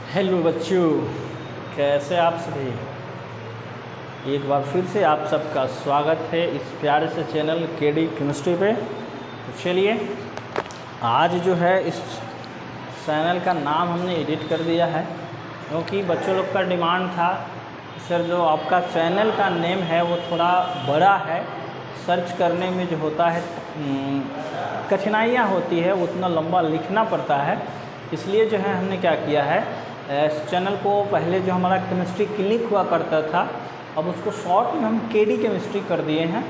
Hello बच्चों, कैसे आप सभी। एक बार फिर से आप सबका स्वागत है इस प्यारे से चैनल केडी केमिस्ट्री पे। तो चलिए, आज जो है इस चैनल का नाम हमने एडिट कर दिया है, क्योंकि बच्चों लोग का डिमांड था सर जो आपका चैनल का नेम है वो थोड़ा बड़ा है, सर्च करने में जो होता है कठिनाइयाँ होती है, उतना लंबा लिखना पड़ता है। इसलिए जो है हमने क्या किया है, इस चैनल को पहले जो हमारा केमिस्ट्री क्लिनिक हुआ करता था, अब उसको शॉर्ट में हम केडी केमिस्ट्री कर दिए हैं।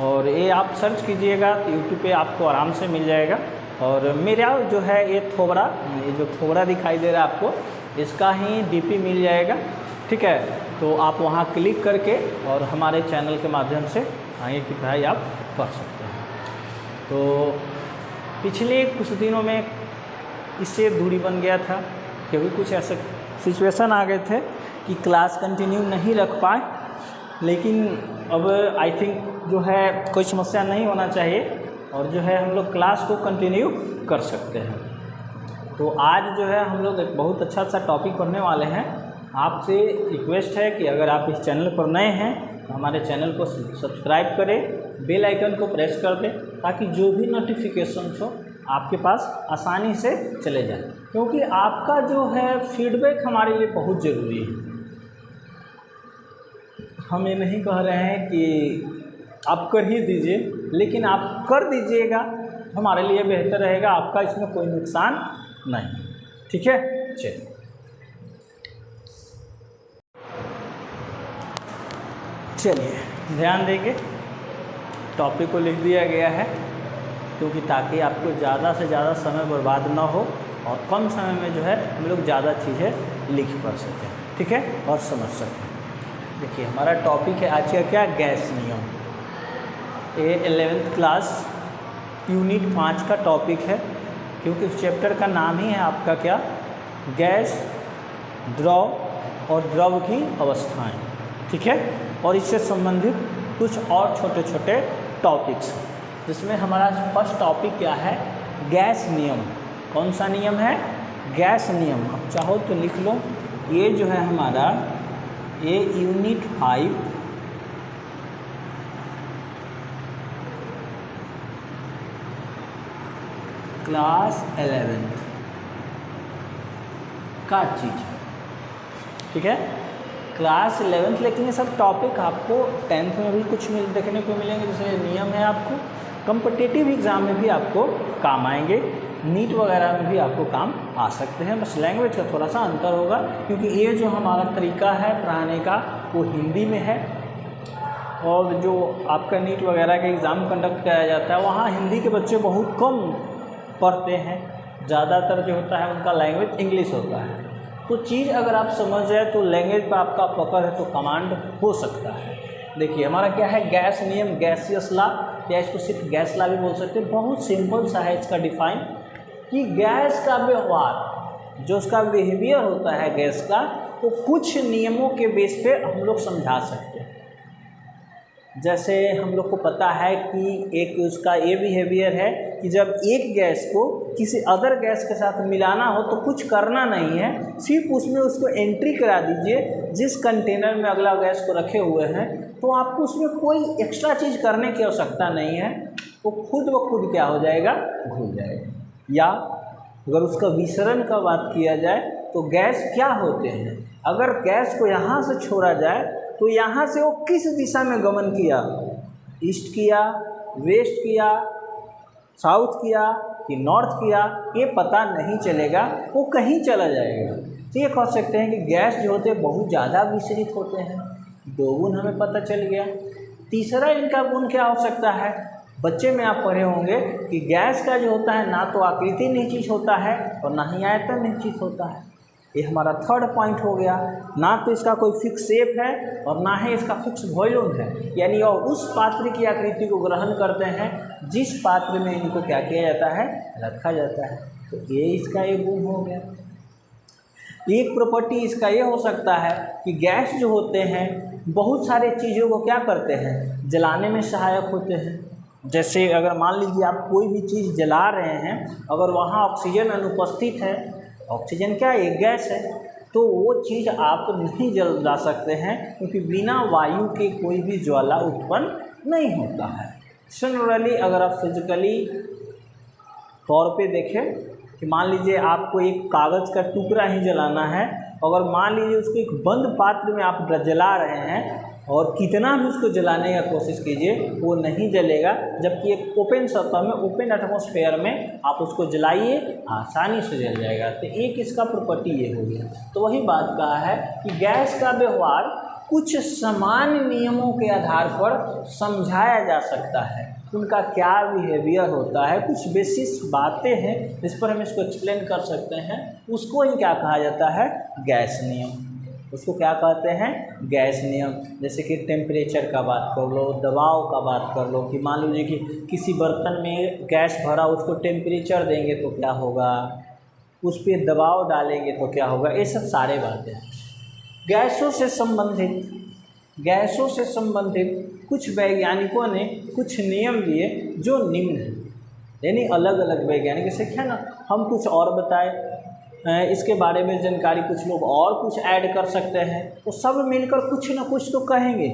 और ये आप सर्च कीजिएगा तो यूट्यूब पे आपको आराम से मिल जाएगा। और मेरा जो है ये जो थोबड़ा दिखाई दे रहा है आपको, इसका ही डीपी मिल जाएगा, ठीक है। तो आप वहाँ क्लिक करके और हमारे चैनल के माध्यम से आगे की पढ़ाई आप कर सकते हैं। तो पिछले कुछ दिनों में इससे दूरी बन गया था, क्योंकि कुछ ऐसे सिचुएशन आ गए थे कि क्लास कंटिन्यू नहीं रख पाए। लेकिन अब आई थिंक जो है कोई समस्या नहीं होना चाहिए, और जो है हम लोग क्लास को कंटिन्यू कर सकते हैं। तो आज जो है हम लोग एक बहुत अच्छा सा टॉपिक पढ़ने वाले हैं। आपसे रिक्वेस्ट है कि अगर आप इस चैनल पर नए हैं तो हमारे चैनल को सब्सक्राइब करें, बेल आइकन को प्रेस कर दें, ताकि जो भी नोटिफिकेशन हो आपके पास आसानी से चले जाए। क्योंकि आपका जो है फीडबैक हमारे लिए बहुत ज़रूरी है। हम ये नहीं कह रहे हैं कि आप कर ही दीजिए, लेकिन आप कर दीजिएगा हमारे लिए बेहतर रहेगा, आपका इसमें कोई नुकसान नहीं, ठीक है। चलिए ध्यान देंगे, टॉपिक को लिख दिया गया है क्योंकि ताकि आपको ज़्यादा से ज़्यादा समय बर्बाद ना हो और कम समय में जो है हम लोग ज़्यादा चीज़ें लिख पढ़ सकें, ठीक है, और समझ सकें। देखिए हमारा टॉपिक है आज का क्या, गैस नियम। ये 11th क्लास यूनिट 5 का टॉपिक है, क्योंकि उस चैप्टर का नाम ही है आपका क्या, गैस, द्रव और द्रव की अवस्थाएं, ठीक है। और इससे संबंधित कुछ और छोटे छोटे टॉपिक्स, जिसमें हमारा फर्स्ट टॉपिक क्या है, गैस नियम। कौन सा नियम है, गैस नियम। आप चाहो तो लिख लो, ये जो है हमारा ये यूनिट 5 क्लास 11th का चीज़ है, ठीक है, क्लास 11th। लेकिन ये सब टॉपिक आपको 10th में भी कुछ देखने को मिलेंगे, जैसे नियम है आपको कॉम्पिटिटिव एग्ज़ाम में भी आपको काम आएंगे, नीट वगैरह में भी आपको काम आ सकते हैं। बस लैंग्वेज का थोड़ा सा अंतर होगा, क्योंकि ये जो हमारा तरीका है पढ़ाने का वो हिंदी में है, और जो आपका नीट वगैरह का एग्ज़ाम कंडक्ट कराया जाता है वहाँ हिंदी के बच्चे बहुत कम पढ़ते हैं, ज़्यादातर जो होता है उनका लैंग्वेज इंग्लिश होता है। तो चीज़ अगर आप समझ जाए तो लैंग्वेज पर आपका पकड़ है तो कमांड हो सकता है। देखिए हमारा क्या है, गैस नियम, गैसियस लॉ, या इसको सिर्फ गैस लॉ भी बोल सकते हैं। बहुत सिंपल सा है इसका डिफाइन, कि गैस का व्यवहार, जो उसका बिहेवियर होता है गैस का, तो कुछ नियमों के बेस पे हम लोग समझा सकते हैं। जैसे हम लोग को पता है कि एक उसका ये बिहेवियर है कि जब एक गैस को किसी अदर गैस के साथ मिलाना हो तो कुछ करना नहीं है, सिर्फ उसमें उसको एंट्री करा दीजिए जिस कंटेनर में अगला गैस को रखे हुए हैं, तो आपको उसमें कोई एक्स्ट्रा चीज़ करने की आवश्यकता नहीं है, वो खुद ब खुद क्या हो जाएगा, घुल जाएगा। या अगर उसका विसरण का बात किया जाए तो गैस क्या होते हैं, अगर गैस को यहाँ से छोड़ा जाए तो यहाँ से वो किस दिशा में गमन किया, ईस्ट किया, वेस्ट किया, साउथ किया कि नॉर्थ किया, ये पता नहीं चलेगा, वो कहीं चला जाएगा। तो ये कह सकते हैं कि गैस जो होते हैं बहुत ज़्यादा विचलित होते हैं। दो गुण हमें पता चल गया। तीसरा इनका गुण क्या हो सकता है, बच्चे में आप पढ़े होंगे कि गैस का जो होता है ना तो आकृति निश्चित होता है और ना ही आयतन निश्चित होता है। ये हमारा थर्ड पॉइंट हो गया। ना तो इसका कोई फिक्स शेप है और ना ही इसका फिक्स वॉल्यूम है, यानी और उस पात्र की आकृति को ग्रहण करते हैं जिस पात्र में इनको क्या किया जाता है, रखा जाता है। तो ये इसका एक गुण हो गया। एक प्रॉपर्टी इसका ये हो सकता है कि गैस जो होते हैं बहुत सारे चीज़ों को क्या करते हैं, जलाने में सहायक होते हैं। जैसे अगर मान लीजिए आप कोई भी चीज़ जला रहे हैं, अगर वहाँ ऑक्सीजन अनुपस्थित है, ऑक्सीजन क्या है, एक गैस है, तो वो चीज़ आप नहीं जला सकते हैं, क्योंकि बिना वायु के कोई भी ज्वाला उत्पन्न नहीं होता है। जनरली अगर आप फिजिकली तौर पे देखें कि मान लीजिए आपको एक कागज़ का टुकड़ा ही जलाना है, अगर मान लीजिए उसको एक बंद पात्र में आप जला रहे हैं और कितना भी उसको जलाने का कोशिश कीजिए वो नहीं जलेगा, जबकि एक ओपन सतह में, ओपन एटमॉस्फेयर में आप उसको जलाइए आसानी से जल जाएगा। तो एक इसका प्रॉपर्टी ये हो गया। तो वही बात कहा है कि गैस का व्यवहार कुछ सामान्य नियमों के आधार पर समझाया जा सकता है, उनका क्या बिहेवियर होता है, कुछ बेसिस बातें हैं जिस पर हम इसको एक्सप्लेन कर सकते हैं, उसको ही क्या कहा जाता है, गैस नियम। उसको क्या कहते हैं, गैस नियम। जैसे कि टेम्परेचर का बात कर लो, दबाव का बात कर लो, कि मान लीजिए कि किसी बर्तन में गैस भरा, उसको टेम्परेचर देंगे तो क्या होगा, उस पर दबाव डालेंगे तो क्या होगा, ये सब सारे बातें हैं। गैसों से संबंधित कुछ वैज्ञानिकों ने कुछ नियम दिए जो निम्न हैं, यानी अलग अलग वैज्ञानिक जैसे क्या ना, हम कुछ और बताए, इसके बारे में जानकारी कुछ लोग और कुछ ऐड कर सकते हैं, तो सब मिलकर कुछ ना कुछ तो कहेंगे।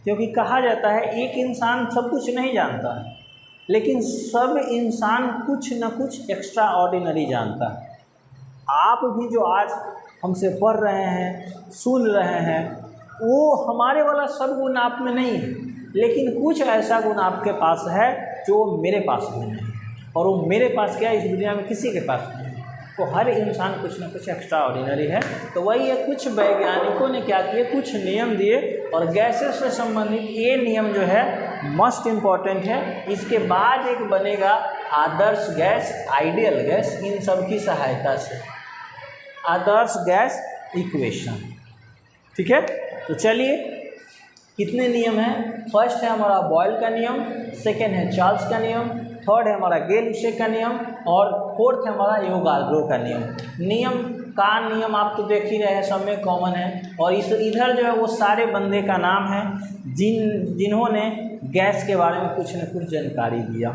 क्योंकि कहा जाता है एक इंसान सब कुछ नहीं जानता है, लेकिन सब इंसान कुछ ना कुछ एक्स्ट्रा ऑर्डिनरी जानता है। आप भी जो आज हमसे पढ़ रहे हैं, सुन रहे हैं, वो हमारे वाला सब गुण आप में नहीं है, लेकिन कुछ ऐसा गुण आपके पास है जो मेरे पास भी नहीं है, और वो मेरे पास क्या है, इस दुनिया में किसी के पास नहीं है। तो हर इंसान कुछ ना कुछ एक्स्ट्रा ऑर्डिनरी है। तो वही है, कुछ वैज्ञानिकों ने क्या किए, कुछ नियम दिए, और गैसेस से संबंधित ये नियम जो है मस्ट इम्पॉर्टेंट है। इसके बाद एक बनेगा आदर्श गैस, आइडियल गैस, इन सब की सहायता से आदर्श गैस इक्वेशन। ठीक है, तो चलिए कितने नियम हैं। फर्स्ट है हमारा बॉयल का नियम, सेकेंड है चार्ल्स का नियम, थर्ड है हमारा गेल-लुसे का नियम, और फोर्थ है हमारा एवोगाड्रो का नियम। नियम आप तो देख ही रहे हैं, सब में कॉमन है। और इधर जो है वो सारे बंदे का नाम है जिन्होंने गैस के बारे में कुछ न कुछ जानकारी दिया।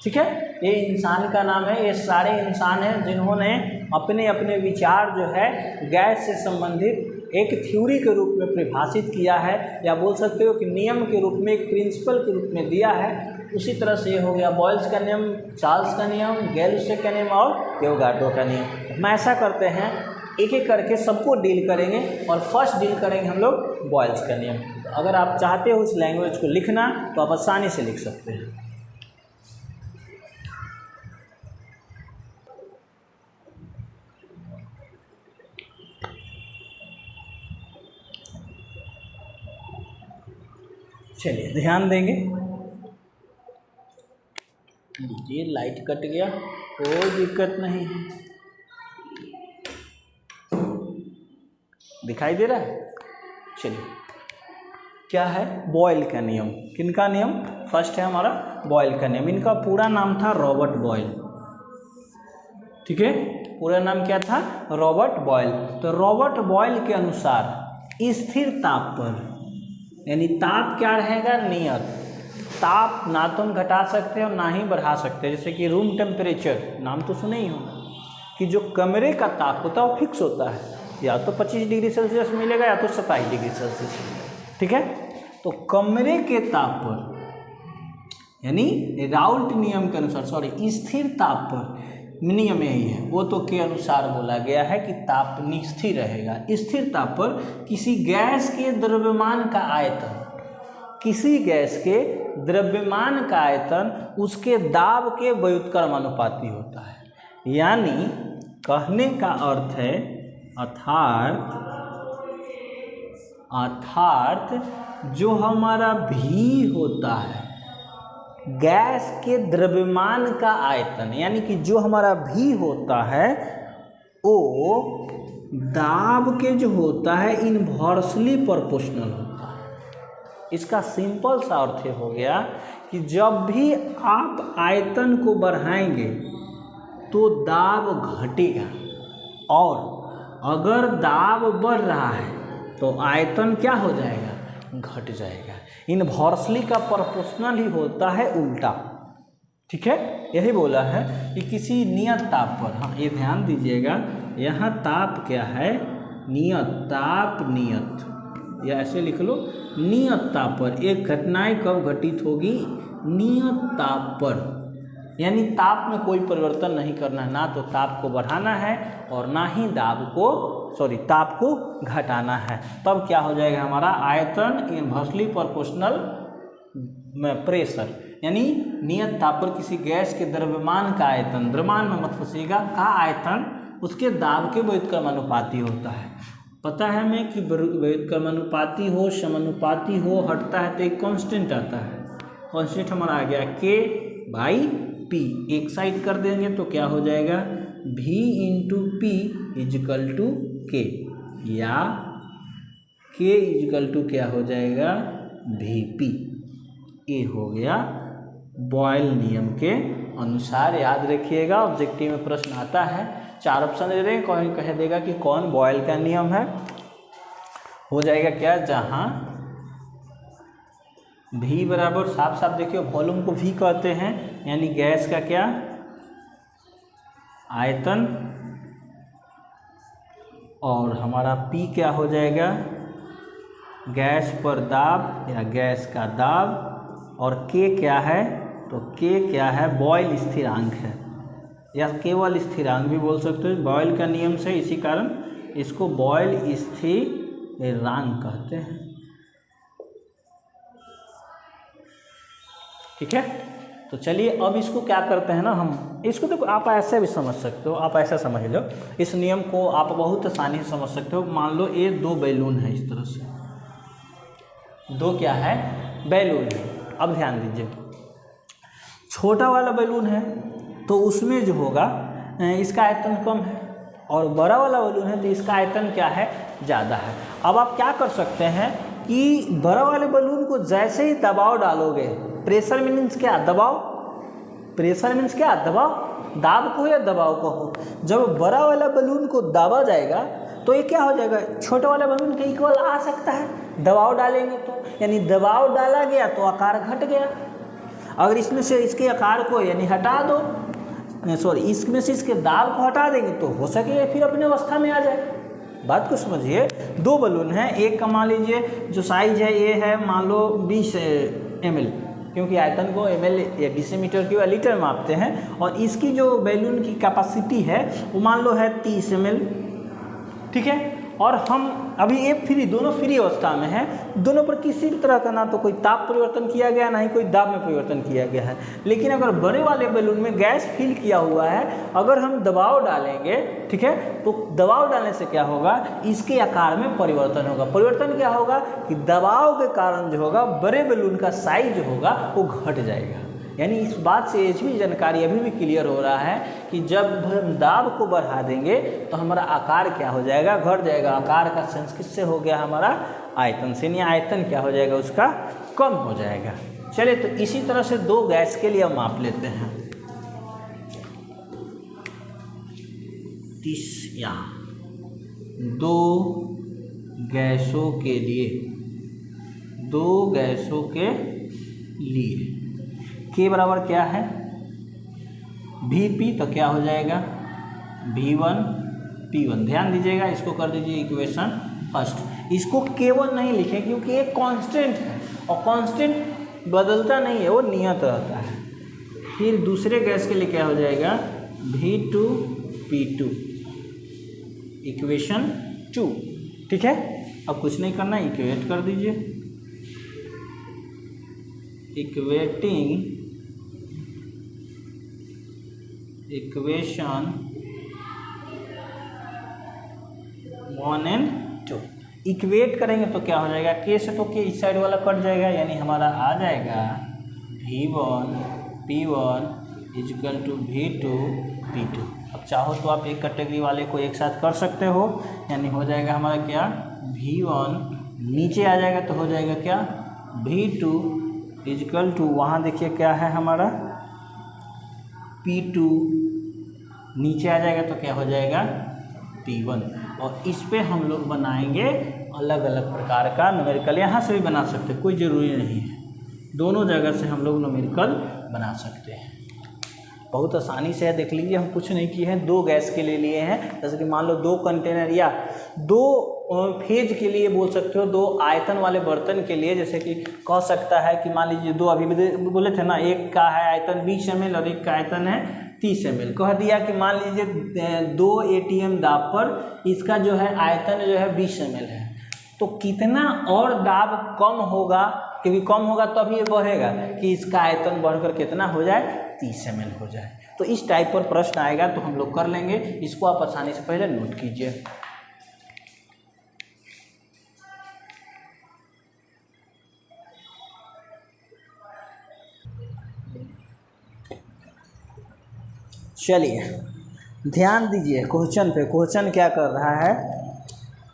ठीक है, ये इंसान का नाम है, ये सारे इंसान हैं जिन्होंने अपने अपने विचार जो है गैस से संबंधित एक थ्योरी के रूप में परिभाषित किया है, या बोल सकते हो कि नियम के रूप में, एक प्रिंसिपल के रूप में दिया है। उसी तरह से ये हो गया बॉयल्स का नियम, चार्ल्स का नियम, गेल-लुसे का नियम और एवोगाड्रो का नियम। हम ऐसा करते हैं, एक एक करके सबको डील करेंगे, और फर्स्ट डील करेंगे हम लोग बॉयल्स का नियम। तो अगर आप चाहते हो इस लैंग्वेज को लिखना तो आप आसानी से लिख सकते हैं। चलिए ध्यान देंगे, ये लाइट कट गया, कोई दिक्कत नहीं है, दिखाई दे रहा है। चलिए क्या है, बॉयल का नियम। किनका नियम, फर्स्ट है हमारा बॉयल का नियम। इनका पूरा नाम था रॉबर्ट बॉयल। ठीक है, पूरा नाम क्या था, रॉबर्ट बॉयल। तो रॉबर्ट बॉयल के अनुसार स्थिर ताप पर, यानी ताप क्या रहेगा, नियत ताप, ना तो हम घटा सकते हैं और ना ही बढ़ा सकते हैं। जैसे कि रूम टेम्परेचर, नाम तो सुने ही होगा, कि जो कमरे का ताप होता है वो फिक्स होता है, या तो 25 डिग्री सेल्सियस मिलेगा या तो 27 डिग्री सेल्सियस मिलेगा। ठीक है, तो कमरे के ताप पर, यानी राउल्ट नियम के अनुसार, स्थिर ताप पर नियम यही है, वो तो के अनुसार बोला गया है कि ताप स्थिर रहेगा। स्थिर ताप पर किसी गैस के द्रव्यमान का आयतन, किसी गैस के द्रव्यमान का आयतन उसके दाब के व्युत्क्रमानुपाती होता है। यानी कहने का अर्थ है, अर्थात जो हमारा भी होता है गैस के द्रव्यमान का आयतन, यानी कि जो हमारा भी होता है वो दाब के जो होता है इनवर्सली प्रोपोर्शनल होता है। इसका सिंपल सा अर्थ हो गया कि जब भी आप आयतन को बढ़ाएंगे तो दाब घटेगा, और अगर दाब बढ़ रहा है तो आयतन क्या हो जाएगा, घट जाएगा। इनवर्सली का प्रोपोर्शनल ही होता है उल्टा। ठीक है, यही बोला है कि किसी नियत ताप पर, हाँ ये ध्यान दीजिएगा, यहाँ ताप क्या है, नियत ताप नियत, या ऐसे लिख लो नियत ताप पर। एक घटनाएं कब घटित होगी, नियत ताप पर, यानी ताप में कोई परिवर्तन नहीं करना है, ना तो ताप को बढ़ाना है और ना ही ताप को घटाना है। तब क्या हो जाएगा हमारा आयतन इनवर्सली प्रोपोर्शनल में प्रेशर, यानी नियत ताप पर किसी गैस के द्रव्यमान का आयतन, द्रव्यमान में मत फंसिएगा, का आयतन उसके दाब के व्युत्क्रमानुपाती होता है। पता है हमें कि व्युत्क्रमानुपाती हो, समानुपाती हो, हटता है तो एक कांस्टेंट आता है। कांस्टेंट हमारा आ गया K/P, एक साइड कर देंगे तो क्या हो जाएगा V × P = K, या K = क्या हो जाएगा Vp। ये हो गया बॉयल नियम के अनुसार। याद रखिएगा, ऑब्जेक्टिव में प्रश्न आता है, 4 ऑप्शन दे रहे हैं, कौन कह देगा कि कौन बॉयल का नियम है। हो जाएगा क्या, जहाँ V बराबर, साफ साफ देखिए वॉल्यूम को V कहते हैं, यानी गैस का क्या आयतन, और हमारा P क्या हो जाएगा गैस पर दाब या गैस का दाब, और K क्या है, तो K क्या है बॉयल स्थिरांक है, या केवल स्थिरांक भी बोल सकते हो बॉयल का नियम से, इसी कारण इसको बॉयल स्थिरांक कहते हैं। ठीक है, तो चलिए अब इसको क्या करते हैं ना, हम इसको देखो, आप ऐसे भी समझ सकते हो, आप ऐसा समझ लो, इस नियम को आप बहुत आसानी से समझ सकते हो। मान लो ये 2 बैलून है, इस तरह से 2 क्या है बैलून है। अब ध्यान दीजिए, छोटा वाला बैलून है तो उसमें जो होगा इसका आयतन कम है, और बड़ा वाला बैलून है तो इसका आयतन क्या है ज़्यादा है। अब आप क्या कर सकते हैं कि बड़ा वाले बैलून को जैसे ही दबाव डालोगे, प्रेशर मीन्स क्या दबाव, प्रेशर मीन्स क्या दबाव, दाब को या दबाव को हो, जब बड़ा वाला बैलून को दाबा जाएगा तो ये क्या हो जाएगा, छोटा वाला बैलून के इक्वल आ सकता है, दबाव डालेंगे तो, यानी दबाव डाला गया तो आकार घट गया। अगर इसमें से इसके आकार को यानी हटा दो, इसमें से इसके दाब को हटा देंगे तो हो सके फिर अपने अवस्था में आ जाए। बात को समझिए, 2 बलून हैं, एक का मान लीजिए जो साइज है ये है मान लो 20 ml, क्योंकि आयतन को ml या डेसीमीटर की लीटर में मापते हैं, और इसकी जो बैलून की कैपेसिटी है वो मान लो है 30 ml। ठीक है, और हम अभी ये फ्री, दोनों फ्री अवस्था में है, दोनों पर किसी भी तरह का ना तो कोई ताप परिवर्तन किया गया, ना ही कोई दाब में परिवर्तन किया गया है। लेकिन अगर बड़े वाले बैलून में गैस फिल किया हुआ है, अगर हम दबाव डालेंगे, ठीक है, तो दबाव डालने से क्या होगा, इसके आकार में परिवर्तन होगा। परिवर्तन क्या होगा कि दबाव के कारण जो होगा बड़े बैलून का साइज जो होगा वो घट जाएगा। यानी इस बात से ये भी जानकारी अभी भी क्लियर हो रहा है कि जब हम दाब को बढ़ा देंगे तो हमारा आकार क्या हो जाएगा, घट जाएगा। आकार का सेंस किससे हो गया, हमारा आयतन से, यानी आयतन क्या हो जाएगा उसका कम हो जाएगा। चलिए, तो इसी तरह से 2 गैस के लिए हम माप लेते हैं। 30 यहाँ 2 गैसों के लिए, 2 गैसों के लिए K बराबर क्या है Vp, तो क्या हो जाएगा V1 P1। ध्यान दीजिएगा, इसको कर दीजिए इक्वेशन फर्स्ट। इसको K1 नहीं लिखें क्योंकि ये कांस्टेंट है, और कांस्टेंट बदलता नहीं है, वो नियत रहता है। फिर दूसरे गैस के लिए क्या हो जाएगा V2 P2 इक्वेशन 2। ठीक है, अब कुछ नहीं करना, इक्वेट कर दीजिए, इक्वेटिंग इक्वेशन 1 and 2 इक्वेट करेंगे तो क्या हो जाएगा, K से तो K इस साइड वाला कट जाएगा, यानी हमारा आ जाएगा V1 P1 = V2 P2। अब चाहो तो आप एक कैटेगरी वाले को एक साथ कर सकते हो, यानी हो जाएगा हमारा क्या V1, नीचे आ जाएगा तो हो जाएगा क्या V2 = वहाँ देखिए क्या है हमारा P2, नीचे आ जाएगा तो क्या हो जाएगा P1। और इस पे हम लोग बनाएंगे अलग अलग प्रकार का न्यूमेरिकल। यहाँ से भी बना सकते हैं, कोई ज़रूरी नहीं है, दोनों जगह से हम लोग न्यूमेरिकल बना सकते हैं। बहुत आसानी से है, देख लीजिए हम कुछ नहीं किए हैं, 2 गैस के लिए लिए हैं। जैसे कि मान लो 2 कंटेनर या 2 फेज के लिए बोल सकते हो, 2 आयतन वाले बर्तन के लिए, जैसे कि कह सकता है कि मान लीजिए 2 अभी बोले थे ना, एक का है आयतन 20 ml और एक का आयतन है 30 ml। कह दिया कि मान लीजिए 2 ATM दाब पर इसका जो है आयतन जो है 20 ml है, तो कितना और दाब कम होगा, क्योंकि कम होगा तब ये बढ़ेगा कि इसका आयतन बढ़कर कितना हो जाए, 30 ml हो जाए। तो इस टाइप पर प्रश्न आएगा तो हम लोग कर लेंगे, इसको आप आसानी से पहले नोट कीजिए। चलिए ध्यान दीजिए क्वेश्चन पे। क्वेश्चन क्या कर रहा है,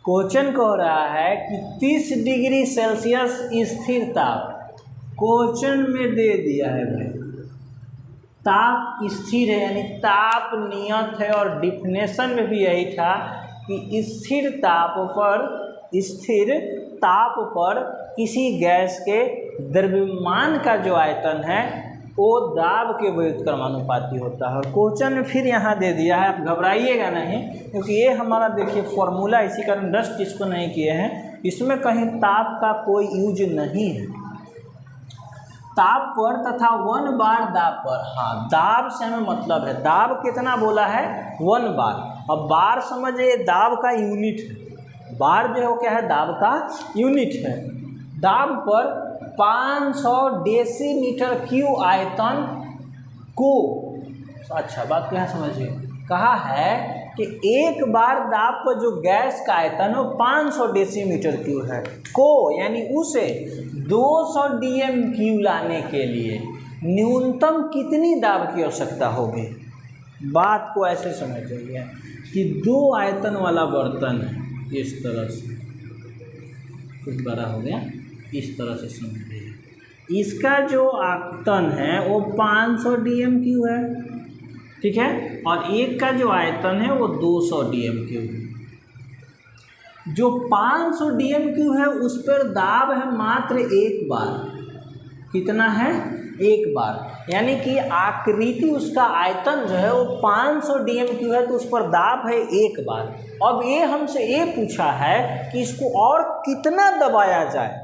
क्वेश्चन कह रहा है कि 30 डिग्री सेल्सियस स्थिर ताप, क्वेश्चन में दे दिया है भाई ताप स्थिर है, यानी ताप नियत है, और डिफिनेशन में भी यही था कि स्थिर ताप पर किसी गैस के द्रव्यमान का जो आयतन है वो दाब के व्युत्क्रमानुपाती होता है। और क्वेश्चन में फिर यहाँ दे दिया है, आप घबराइएगा नहीं, क्योंकि ये हमारा देखिए फॉर्मूला, इसी कारण डस्ट इसको नहीं किए हैं, इसमें कहीं ताप का कोई यूज नहीं है। ताप पर तथा 1 बार दाब पर, हाँ दाब से हमें मतलब है, दाब कितना बोला है, 1 बार। अब बार समझिए दाब का यूनिट है, बार जो है वो क्या है, दाब का यूनिट है। दाब पर 500 डेसीमीटर क्यूब आयतन को, अच्छा बात क्या समझिए, कहा है कि एक बार दाब पर जो गैस का आयतन है वो 500 डेसीमीटर क्यूब है, को यानी उसे 200 dm³ लाने के लिए न्यूनतम कितनी दाब की आवश्यकता होगी। बात को ऐसे समझिए कि 2 आयतन वाला बर्तन है, इस तरह से, कुछ बड़ा हो गया, इस तरह से समझिए, इसका जो आयतन है वो 500 dm³ है, ठीक है, और एक का जो आयतन है वो 200 dm³ है। जो 500 dm³ है उस पर दाब है मात्र 1 बार, कितना है, 1 बार, यानी कि आकृति उसका आयतन जो है वो 500 dm³ है, तो उस पर दाब है 1 बार। अब ये हमसे ये पूछा है कि इसको और कितना दबाया जाए,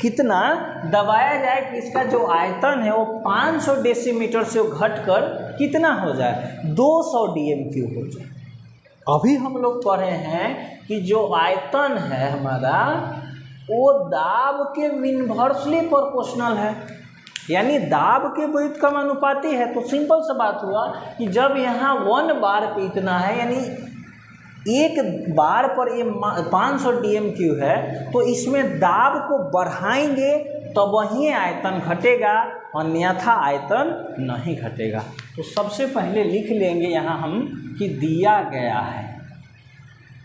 कितना दबाया जाए कि इसका जो आयतन है वो 500 डेसीमीटर से घटकर कितना हो जाए, 200 dm³ हो जाए। अभी हम लोग पढ़े हैं कि जो आयतन है हमारा वो दाब के इन्वर्सली प्रोपोर्शनल है, यानी दाब के व्युत्क्रमानुपाती है। तो सिंपल सा बात हुआ कि जब यहाँ 1 बार पे इतना है, यानी 1 बार पर ये 500 dm³ है, तो इसमें दाब को बढ़ाएंगे तो वही आयतन घटेगा, अन्यथा आयतन नहीं घटेगा। तो सबसे पहले लिख लेंगे यहाँ हम कि दिया गया है,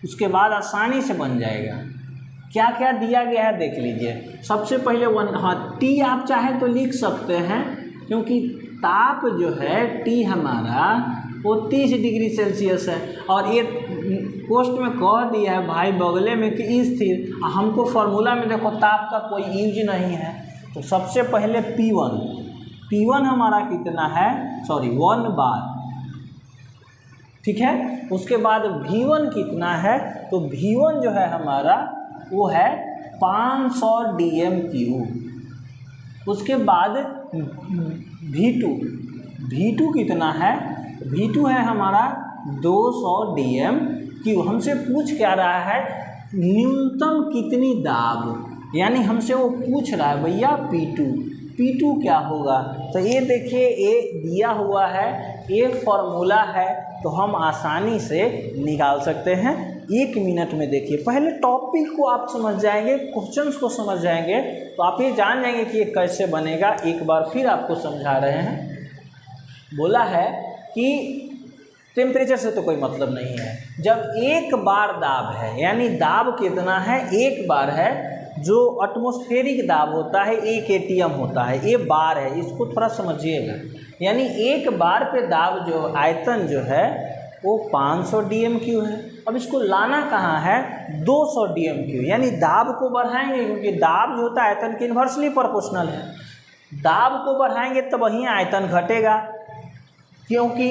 उसके बाद आसानी से बन जाएगा। क्या क्या दिया गया है देख लीजिए। सबसे पहले टी आप चाहे तो लिख सकते हैं, क्योंकि ताप जो है टी हमारा वो 30 डिग्री सेल्सियस है, और ये पोस्ट में कह दिया है भाई बगले में कि स्थिर, हमको फार्मूला में देखो ताप का कोई यूज नहीं है। तो सबसे पहले P1 हमारा कितना है, 1 बार, ठीक है। उसके बाद V1 कितना है, तो V1 जो है हमारा वो है 500 dm³। उसके बाद V2 कितना है, V2 है हमारा 200 dm³। हमसे पूछ क्या रहा है, न्यूनतम कितनी दाब, यानी हमसे वो पूछ रहा है भैया P2 क्या होगा। तो ये देखिए ये दिया हुआ है, ये फॉर्मूला है, तो हम आसानी से निकाल सकते हैं 1 मिनट में। देखिए पहले टॉपिक को आप समझ जाएंगे, क्वेश्चंस को समझ जाएंगे, तो आप ये जान जाएंगे कि ये कैसे बनेगा। एक बार फिर आपको समझा रहे हैं। बोला है कि टेम्परेचर से तो कोई मतलब नहीं है, जब 1 बार दाब है, यानी दाब कितना है, 1 बार है, जो एटमॉस्फेरिक दाब होता है 1 ATM होता है, ये बार है, इसको थोड़ा समझिएगा। यानी 1 बार पे दाब जो आयतन जो है वो 500 dm³ है। अब इसको लाना कहाँ है, 200 dm³, यानी दाब को बढ़ाएंगे, क्योंकि दाब जो होता है आयतन के इन्वर्सली प्रोपोर्शनल है। दाब को बढ़ाएंगे तो वहीं आयतन घटेगा, क्योंकि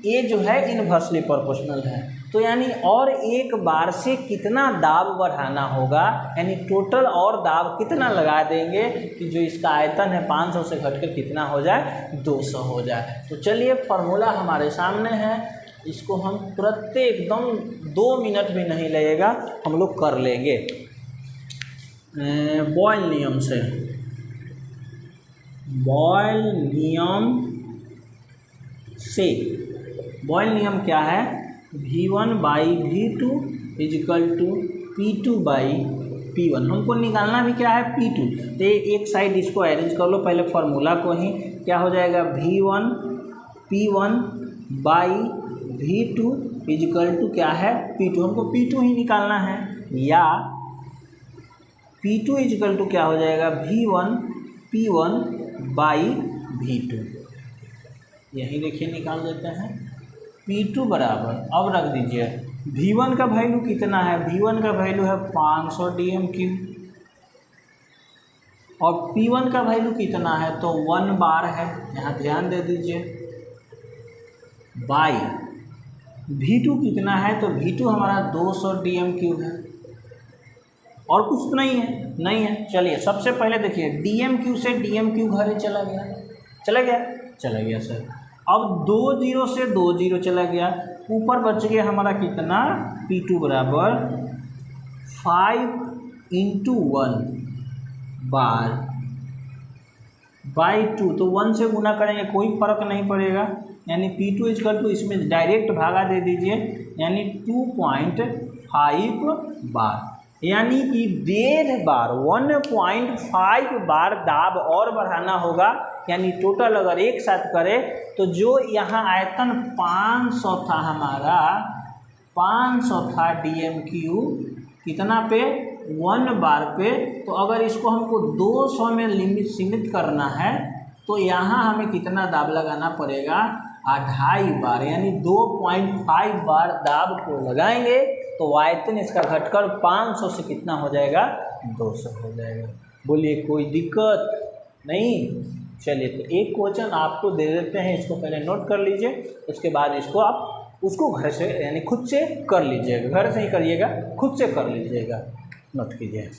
ये जो है इन्वर्सली प्रोपोर्शनल है। तो यानी और एक बार से कितना दाब बढ़ाना होगा, यानी टोटल और दाब कितना लगा देंगे कि जो इसका आयतन है 500 से घटकर कितना हो जाए, 200 हो जाए। तो चलिए फॉर्मूला हमारे सामने है, इसको हम तुरंत एकदम 2 मिनट भी नहीं लगेगा हम लोग कर लेंगे। बॉयल नियम से, बॉयल नियम क्या है, V1/V2 इजिकल टू P2/P1। हमको निकालना भी क्या है, P2। तो एक साइड इसको अरेंज कर लो पहले फॉर्मूला को ही, क्या हो जाएगा V1 P1/V2 इजिकल टू क्या है, P2। हमको P2 ही निकालना है, या P2 इजिकल टू क्या हो जाएगा, V1 P1/V2। यही देखिए निकाल देते हैं। P2 बराबर, अब रख दीजिए V1 का वैल्यू कितना है, V1 का वैल्यू है 500 dm³ और P1 का वैल्यू कितना है, तो 1 बार है, यहाँ ध्यान दे दीजिए, बाई V2 कितना है, तो V2 हमारा 200 dm³ है और कुछ तो नहीं है। चलिए सबसे पहले देखिए dm³ से dm³ घरे चला गया सर। अब 2 0 से 2 0 चला गया, ऊपर बच गया हमारा कितना, P2 बराबर 5 × 1 बार बाई 2। तो 1 से गुना करेंगे कोई फर्क नहीं पड़ेगा, यानी P2 इजकल टू इसमें डायरेक्ट भागा दे दीजिए, यानी 2.5 बार, यानी कि 1.5 बार 1.5 बार दाब और बढ़ाना होगा। यानी टोटल अगर एक साथ करें तो जो यहाँ आयतन 500 था हमारा, 500 था dm³ कितना पे, 1 बार पे। तो अगर इसको हमको 200 में सीमित करना है तो यहाँ हमें कितना दाब लगाना पड़ेगा, 2.5 बार, यानी 2.5 बार दाब को लगाएंगे तो आयतन इसका घटकर 500 से कितना हो जाएगा, 200 हो जाएगा। बोलिए कोई दिक्कत नहीं। चलिए तो एक क्वेश्चन आपको दे देते हैं, इसको पहले नोट कर लीजिए, उसके बाद इसको आप उसको घर से यानी खुद से कर लीजिएगा, घर से ही करिएगा, खुद से कर लीजिएगा, नोट कीजिए।